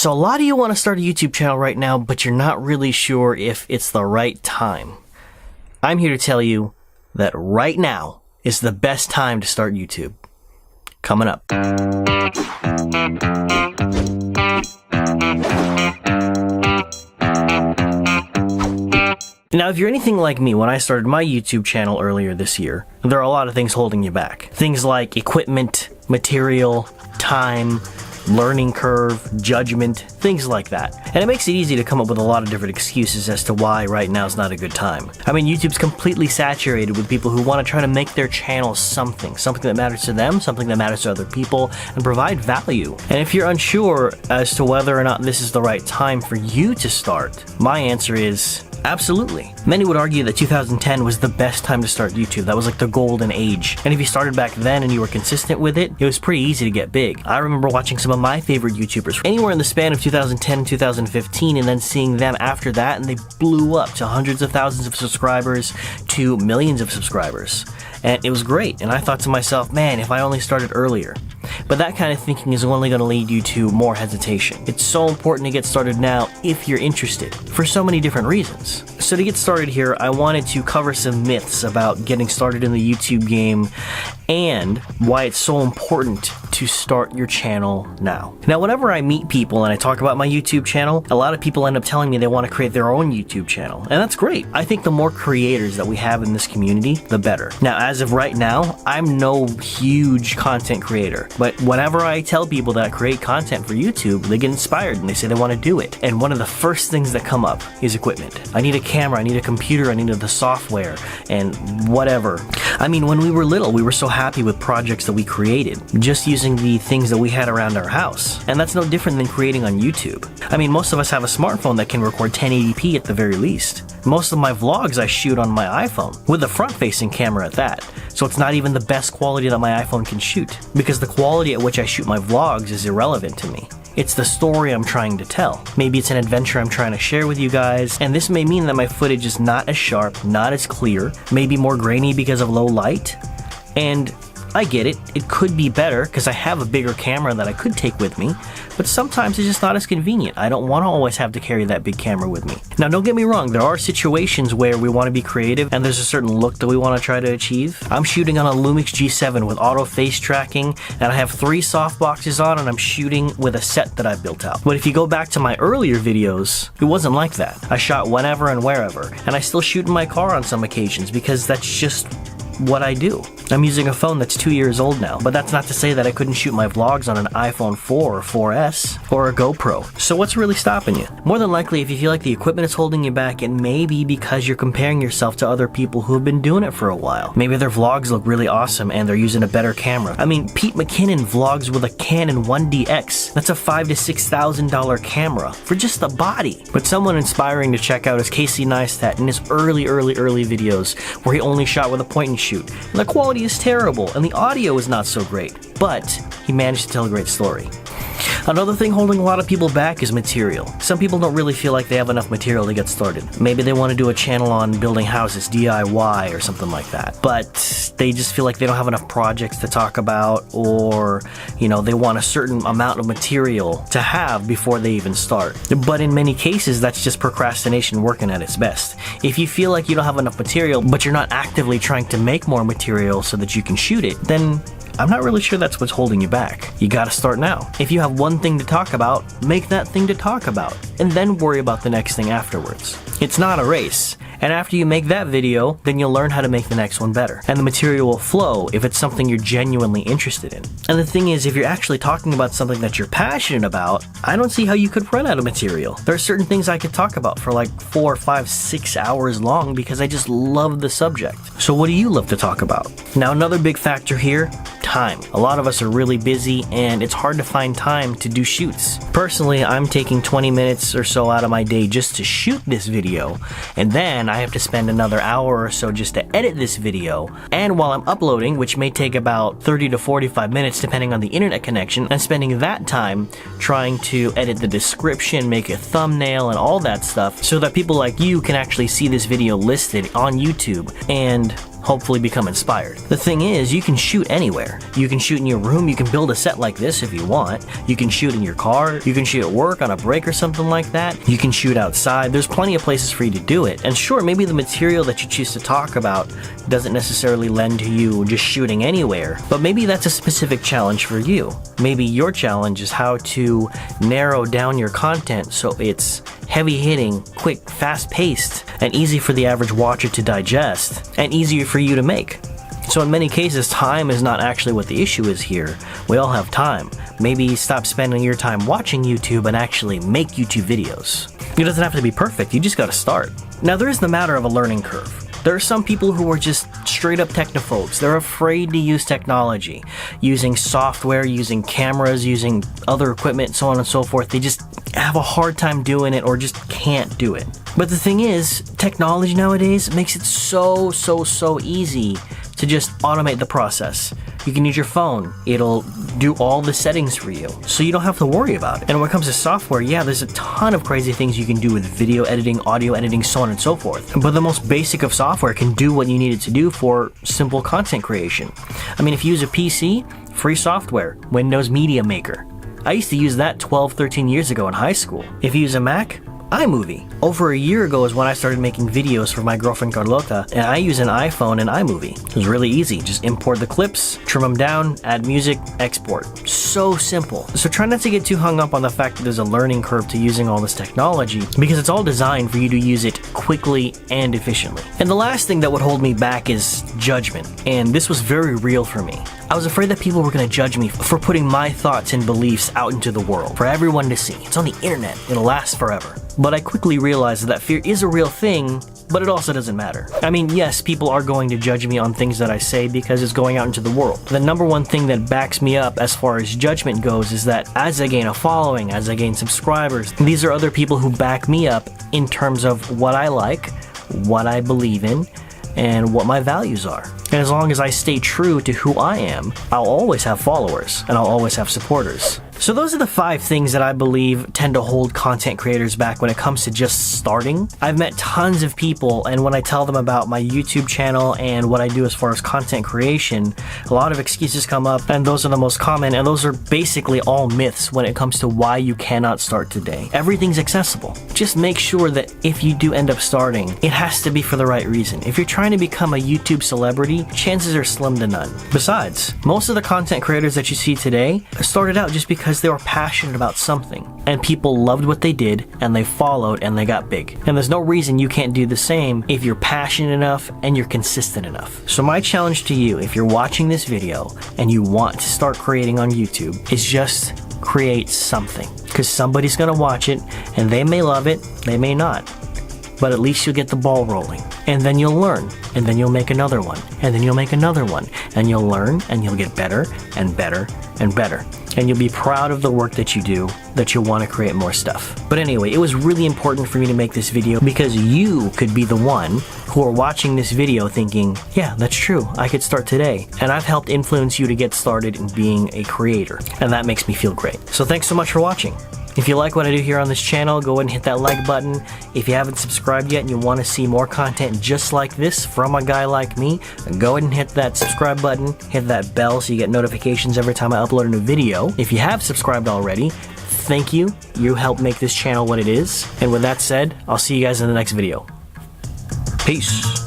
So a lot of you want to start a YouTube channel right now, but you're not really sure if it's the right time. I'm here to tell you that right now is the best time to start YouTube. Coming up. Now, if you're anything like me, when I started my YouTube channel earlier this year, there are a lot of things holding you back. Things like equipment, material, time, learning curve, judgment, things like that. And it makes it easy to come up with a lot of different excuses as to why right now is not a good time. I mean, YouTube's completely saturated with people who want to try to make their channel something that matters to them, something that matters to other people, and provide value. And if you're unsure as to whether or not this is the right time for you to start, my answer is absolutely. Many would argue that 2010 was the best time to start YouTube. That was like the golden age. And if you started back then and you were consistent with it, it was pretty easy to get big. I remember watching some of my favorite YouTubers anywhere in the span of 2010 and 2015, and then seeing them after that, and they blew up to hundreds of thousands of subscribers to millions of subscribers. And it was great. And I thought to myself, man, if I only started earlier. But that kind of thinking is only going to lead you to more hesitation. It's so important to get started now if you're interested, for so many different reasons. So to get started here, I wanted to cover some myths about getting started in the YouTube game and why it's so important to start your channel now. Now, whenever I meet people and I talk about my YouTube channel, a lot of people end up telling me they want to create their own YouTube channel, and that's great. I think the more creators that we have in this community, the better. Now, as of right now, I'm no huge content creator, but whenever I tell people that I create content for YouTube, they get inspired and they say they want to do it. And one of the first things that come up is equipment. I need a camera, I need a computer, I need the software, and whatever. I mean, when we were little, we were so happy with projects that we created, just using the things that we had around our house. And that's no different than creating on YouTube. I mean, most of us have a smartphone that can record 1080p at the very least. Most of my vlogs I shoot on my iPhone, with a front-facing camera at that. So it's not even the best quality that my iPhone can shoot, because the quality at which I shoot my vlogs is irrelevant to me. It's the story I'm trying to tell. Maybe it's an adventure I'm trying to share with you guys, and this may mean that my footage is not as sharp, not as clear, maybe more grainy because of low light, and I get it, it could be better because I have a bigger camera that I could take with me, but sometimes it's just not as convenient. I don't want to always have to carry that big camera with me. Now, don't get me wrong, there are situations where we want to be creative and there's a certain look that we want to try to achieve. I'm shooting on a Lumix G7 with auto face tracking, and I have 3 softboxes on, and I'm shooting with a set that I built out. But if you go back to my earlier videos, it wasn't like that. I shot whenever and wherever, and I still shoot in my car on some occasions because that's just what I do. I'm using a phone that's 2 years old now, but that's not to say that I couldn't shoot my vlogs on an iPhone 4 or 4S or a GoPro. So what's really stopping you? More than likely, if you feel like the equipment is holding you back, it may be because you're comparing yourself to other people who have been doing it for a while. Maybe their vlogs look really awesome and they're using a better camera. I mean, Pete McKinnon vlogs with a Canon 1DX. That's a $5,000 to $6,000 camera for just the body. But someone inspiring to check out is Casey Neistat in his early videos where he only shot with a point and shoot. And the quality is terrible and the audio is not so great, but he managed to tell a great story. Another thing holding a lot of people back is material. Some people don't really feel like they have enough material to get started. Maybe they want to do a channel on building houses, DIY, or something like that. But they just feel like they don't have enough projects to talk about, or, you know, they want a certain amount of material to have before they even start. But in many cases, that's just procrastination working at its best. If you feel like you don't have enough material, but you're not actively trying to make more material so that you can shoot it, then I'm not really sure that's what's holding you back. You gotta start now. If you have one thing to talk about, make that thing to talk about, and then worry about the next thing afterwards. It's not a race. And after you make that video, then you'll learn how to make the next one better. And the material will flow if it's something you're genuinely interested in. And the thing is, if you're actually talking about something that you're passionate about, I don't see how you could run out of material. There are certain things I could talk about for like 4, 5, 6 hours long because I just love the subject. So what do you love to talk about? Now, another big factor here, time. A lot of us are really busy and it's hard to find time to do shoots. Personally, I'm taking 20 minutes or so out of my day just to shoot this video, and then I have to spend another hour or so just to edit this video. And while I'm uploading, which may take about 30 to 45 minutes depending on the internet connection, I'm spending that time trying to edit the description, make a thumbnail, and all that stuff so that people like you can actually see this video listed on YouTube. And hopefully become inspired. The thing is, you can shoot anywhere. You can shoot in your room, you can build a set like this if you want. You can shoot in your car, you can shoot at work on a break or something like that. You can shoot outside. There's plenty of places for you to do it. And sure, maybe the material that you choose to talk about doesn't necessarily lend to you just shooting anywhere, but maybe that's a specific challenge for you. Maybe your challenge is how to narrow down your content so it's heavy hitting, quick, fast paced, and easy for the average watcher to digest, and easier for you to make. So in many cases, time is not actually what the issue is here. We all have time. Maybe stop spending your time watching YouTube and actually make YouTube videos. It doesn't have to be perfect, you just gotta start. Now there is the matter of a learning curve. There are some people who are just straight up technophobes. They're afraid to use technology, using software, using cameras, using other equipment, so on and so forth. They just have a hard time doing it or just can't do it. But the thing is, technology nowadays makes it so easy to just automate the process. You can use your phone. It'll do all the settings for you, so you don't have to worry about it. And when it comes to software, yeah, there's a ton of crazy things you can do with video editing, audio editing, so on and so forth. But the most basic of software can do what you need it to do for simple content creation. I mean, if you use a PC, free software, Windows Media Maker. I used to use that 12, 13 years ago in high school. If you use a Mac, iMovie. Over a year ago is when I started making videos for my girlfriend Carlota, and I use an iPhone and iMovie. It was really easy. Just import the clips, trim them down, add music, export. So simple. So try not to get too hung up on the fact that there's a learning curve to using all this technology, because it's all designed for you to use it quickly and efficiently. And the last thing that would hold me back is judgment, and this was very real for me. I was afraid that people were going to judge me for putting my thoughts and beliefs out into the world, for everyone to see. It's on the internet. It'll last forever. But I quickly realized that fear is a real thing, but it also doesn't matter. I mean, yes, people are going to judge me on things that I say because it's going out into the world. The number one thing that backs me up as far as judgment goes is that as I gain a following, as I gain subscribers, these are other people who back me up in terms of what I like, what I believe in, and what my values are. And as long as I stay true to who I am, I'll always have followers and I'll always have supporters. So those are the 5 things that I believe tend to hold content creators back when it comes to just starting. I've met tons of people, and when I tell them about my YouTube channel and what I do as far as content creation, a lot of excuses come up, and those are the most common, and those are basically all myths when it comes to why you cannot start today. Everything's accessible. Just make sure that if you do end up starting, it has to be for the right reason. If you're trying to become a YouTube celebrity, chances are slim to none. Besides, most of the content creators that you see today started out just because they were passionate about something, and people loved what they did, and they followed, and they got big. And there's no reason you can't do the same if you're passionate enough and you're consistent enough. So my challenge to you, if you're watching this video and you want to start creating on YouTube, is just create something, because somebody's gonna watch it, and they may love it, they may not, but at least you'll get the ball rolling. And then you'll learn, and then you'll make another one, and then you'll make another one, and you'll learn, and you'll get better and better and better. And you'll be proud of the work that you do, that you'll want to create more stuff. But anyway, it was really important for me to make this video because you could be the one who are watching this video thinking, yeah, that's true, I could start today. And I've helped influence you to get started in being a creator, and that makes me feel great. So thanks so much for watching. If you like what I do here on this channel, go ahead and hit that like button. If you haven't subscribed yet and you want to see more content just like this from a guy like me, go ahead and hit that subscribe button, hit that bell so you get notifications every time I upload a new video. If you have subscribed already, thank you. You help make this channel what it is. And with that said, I'll see you guys in the next video. Peace.